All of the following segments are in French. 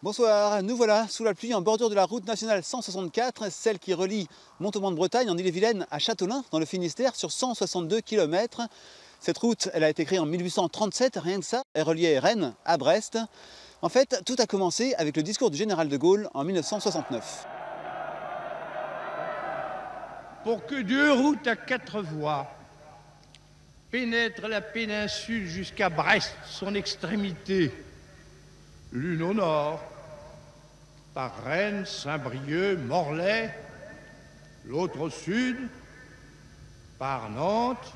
Bonsoir, nous voilà sous la pluie en bordure de la route nationale 164, celle qui relie Montauban-de-Bretagne en Ille-et-Vilaine à Châteaulin dans le Finistère sur 162 km. Cette route, elle a été créée en 1837, rien que ça, elle reliait Rennes à Brest. En fait, tout a commencé avec le discours du général de Gaulle en 1969. Pour que deux routes à quatre voies pénètrent la péninsule jusqu'à Brest, son extrémité, l'une au nord, par Rennes, Saint-Brieuc, Morlaix, l'autre au sud, par Nantes,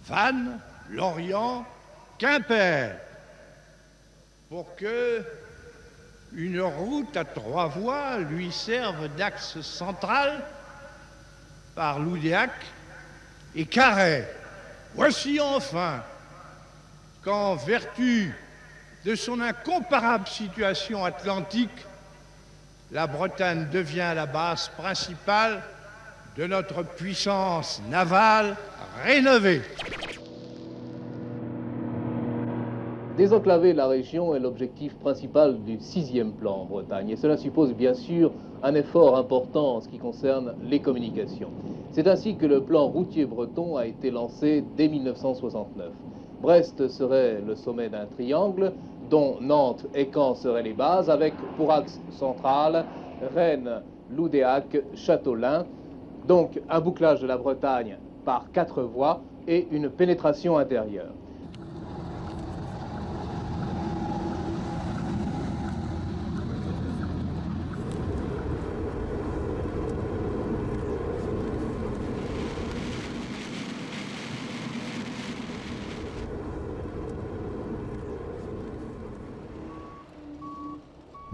Vannes, Lorient, Quimper, pour que une route à trois voies lui serve d'axe central par Loudéac et Carhaix. Voici enfin qu'en vertu de son incomparable situation atlantique, la Bretagne devient la base principale de notre puissance navale rénovée. Désenclaver la région est l'objectif principal du 6e plan en Bretagne. Et cela suppose bien sûr un effort important en ce qui concerne les communications. C'est ainsi que le plan routier breton a été lancé dès 1969. Brest serait le sommet d'un triangle dont Nantes et Caen seraient les bases, avec pour axe central Rennes, Loudéac, Châteaulin. Donc un bouclage de la Bretagne par 4 voies et une pénétration intérieure.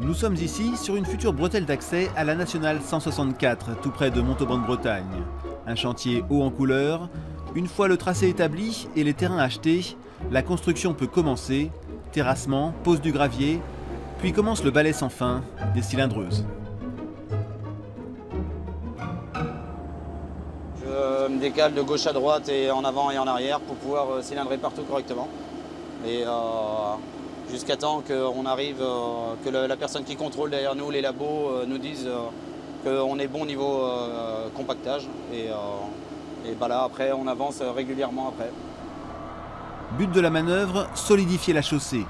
Nous sommes ici sur une future bretelle d'accès à la nationale 164, tout près de Montauban-de-Bretagne. Un chantier haut en couleur. Une fois le tracé établi et les terrains achetés, la construction peut commencer. Terrassement, pose du gravier, puis commence le balai sans fin des cylindreuses. Je me décale de gauche à droite et en avant et en arrière pour pouvoir cylindrer partout correctement. Et jusqu'à temps qu'on arrive, que la personne qui contrôle derrière nous, les labos, nous dise qu'on est bon niveau compactage. Et bah là, après, on avance régulièrement après. But de la manœuvre, solidifier la chaussée.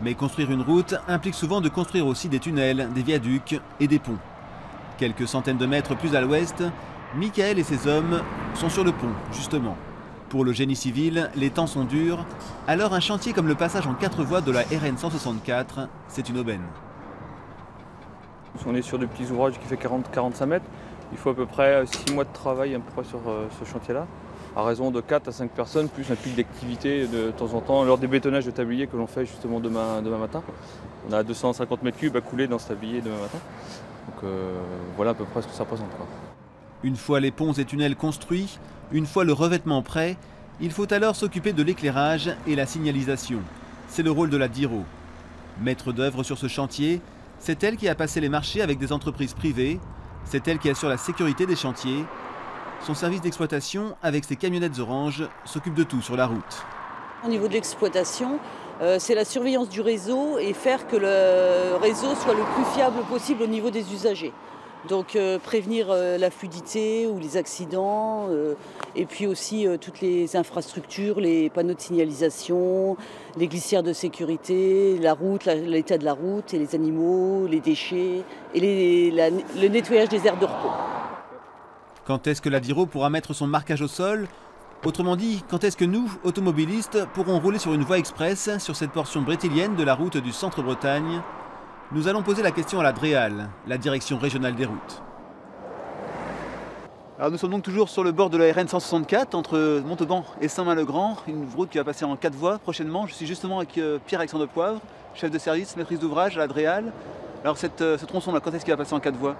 Mais construire une route implique souvent de construire aussi des tunnels, des viaducs et des ponts. Quelques centaines de mètres plus à l'ouest, Michael et ses hommes sont sur le pont, justement. Pour le génie civil, les temps sont durs, alors un chantier comme le passage en 4 voies de la RN 164, c'est une aubaine. On est sur des petits ouvrages qui fait 40-45 mètres. Il faut à peu près 6 mois de travail à peu près sur ce chantier-là, à raison de 4 à 5 personnes, plus un pic d'activité de temps en temps, lors des bétonnages de tablier que l'on fait justement demain matin. On a 250 mètres cubes à couler dans ce tablier demain matin. Donc voilà à peu près ce que ça représente, quoi. Une fois les ponts et tunnels construits, une fois le revêtement prêt, il faut alors s'occuper de l'éclairage et la signalisation. C'est le rôle de la DIRO. Maître d'œuvre sur ce chantier, c'est elle qui a passé les marchés avec des entreprises privées, c'est elle qui assure la sécurité des chantiers. Son service d'exploitation, avec ses camionnettes oranges, s'occupe de tout sur la route. Au niveau de l'exploitation, c'est la surveillance du réseau et faire que le réseau soit le plus fiable possible au niveau des usagers. Donc prévenir la fluidité ou les accidents, et puis aussi toutes les infrastructures, les panneaux de signalisation, les glissières de sécurité, la route, l'état de la route et les animaux, les déchets et le nettoyage des aires de repos. Quand est-ce que la DIRO pourra mettre son marquage au sol ? Autrement dit, quand est-ce que nous, automobilistes, pourrons rouler sur une voie express sur cette portion brétilienne de la route du centre-Bretagne ? Nous allons poser la question à la DREAL, la direction régionale des routes. Alors nous sommes donc toujours sur le bord de la RN 164 entre Montauban et Saint-Main-le-Grand, une route qui va passer en 4 voies prochainement. Je suis justement avec Pierre-Alexandre Poivre, chef de service, maîtrise d'ouvrage à la DREAL. Alors ce tronçon-là, quand est-ce qu'il va passer en 4 voies ?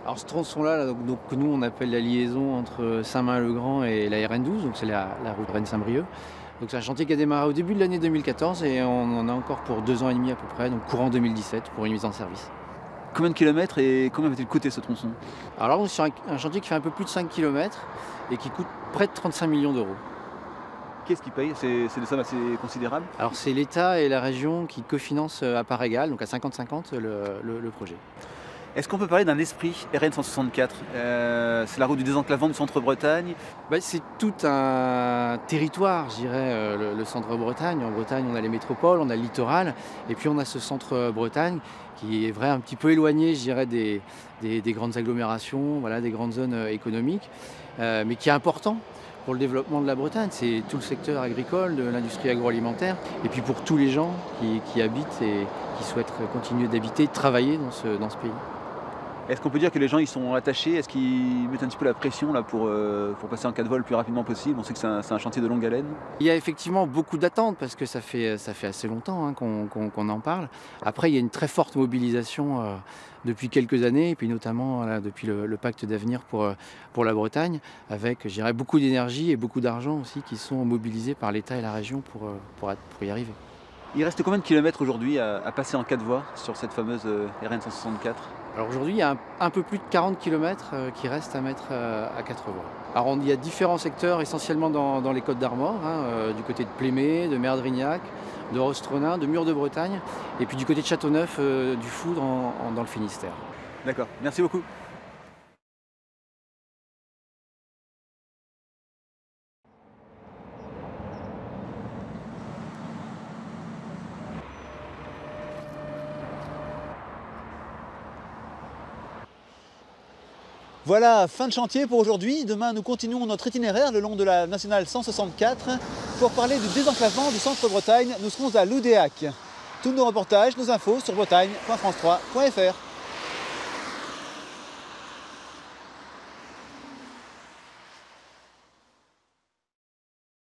Alors ce tronçon-là, donc, que nous on appelle la liaison entre Saint-Main-le-Grand et la RN12, donc c'est la route Rennes-Saint-Brieuc. Donc c'est un chantier qui a démarré au début de l'année 2014 et on en a encore pour 2 ans et demi à peu près, donc courant 2017 pour une mise en service. Combien de kilomètres et combien va-t-il coûter ce tronçon? Alors là on est sur un chantier qui fait un peu plus de 5 km et qui coûte près de 35 millions d'euros. Qui est-ce qui paye? C'est des sommes assez considérables. Alors c'est l'État et la région qui cofinancent à part égale, donc à 50-50 le projet. Est-ce qu'on peut parler d'un esprit RN 164? C'est la route du désenclavement du centre-Bretagne. C'est tout un territoire, je dirais, le centre-Bretagne. En Bretagne, on a les métropoles, on a le littoral, et puis on a ce centre-Bretagne qui est un petit peu éloigné, je dirais, des grandes agglomérations, voilà, des grandes zones économiques, mais qui est important pour le développement de la Bretagne. C'est tout le secteur agricole, de l'industrie agroalimentaire, et puis pour tous les gens qui habitent et qui souhaitent continuer d'habiter, de travailler dans ce pays. Est-ce qu'on peut dire que les gens ils sont attachés? Est-ce qu'ils mettent un petit peu la pression là, pour passer en cas de vol le plus rapidement possible? On sait que c'est un chantier de longue haleine. Il y a effectivement beaucoup d'attentes parce que ça fait assez longtemps qu'on en parle. Après, il y a une très forte mobilisation depuis quelques années, et puis notamment depuis le pacte d'avenir pour la Bretagne, avec, je dirais, beaucoup d'énergie et beaucoup d'argent aussi qui sont mobilisés par l'État et la région pour y arriver. Il reste combien de kilomètres aujourd'hui à passer en 4 voies sur cette fameuse RN 164? Alors aujourd'hui, il y a un peu plus de 40 km qui restent à mettre à 4 voies. Alors il y a différents secteurs, essentiellement dans les Côtes d'Armor, du côté de Plémé, de Merdrignac, de Rostronin, de Mur de Bretagne, et puis du côté de Châteauneuf, du Foudre dans le Finistère. D'accord, merci beaucoup. Voilà, fin de chantier pour aujourd'hui. Demain, nous continuons notre itinéraire le long de la nationale 164 pour parler du désenclavement du centre-Bretagne. Nous serons à Loudéac. Tous nos reportages, nos infos sur bretagne.france3.fr.